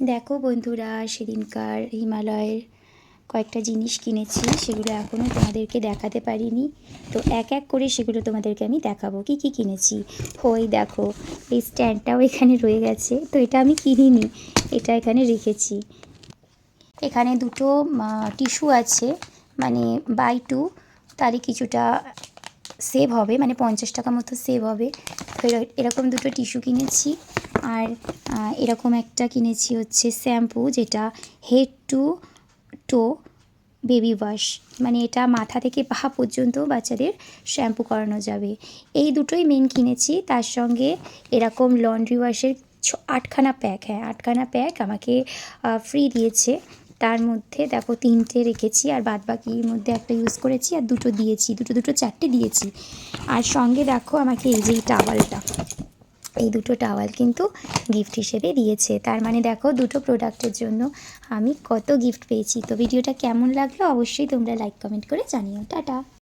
দেখো বন্ধুরা, সেদিনকার হিমালয়ের কয়েকটা জিনিস কিনেছি, সেগুলো এখনও তোমাদেরকে দেখাতে পারিনি। তো এক এক করে সেগুলো তোমাদেরকে আমি দেখাবো কি কি কিনেছি। ওই দেখো, এই স্ট্যান্ডটাও এখানে রয়ে গেছে, তো এটা আমি কিনিনি, এটা এখানে রেখেছি। এখানে দুটো টিস্যু আছে, মানে বাই টু, তারই কিছুটা সেভ হবে, মানে 50 টাকা মতো সেভ হবে। তো এরকম দুটো টিস্যু কিনেছি। আর এরকম একটা কিনেছি হচ্ছে শ্যাম্পু, যেটা head to to baby wash, মানে এটা মাথা থেকে পা পর্যন্ত বাচ্চাদের শ্যাম্পু করানো যাবে। এই দুটোই মেন কিনেছি। তার সঙ্গে এরকম লন্ড্রি ওয়াশের 8খানা প্যাক, 8খানা প্যাক আমাকে ফ্রি দিয়েছে। তার মধ্যে দেখো 3টে রেখেছি, আর বাদ বাকির মধ্যে একটা ইউজ করেছি, আর দুটো দিয়েছি, দুটো 4টে দিয়েছি। আর সঙ্গে দেখো আমাকে এই যে টাওয়ালটা, এই দুটো টাওয়াল কিন্তু গিফট হিসেবে দিয়েছে। তার মানে দেখো, দুটো প্রোডাক্টের জন্য আমি কত গিফট পেয়েছি। তো ভিডিওটা কেমন লাগলো অবশ্যই তোমরা লাইক কমেন্ট করে জানিও। টাটা।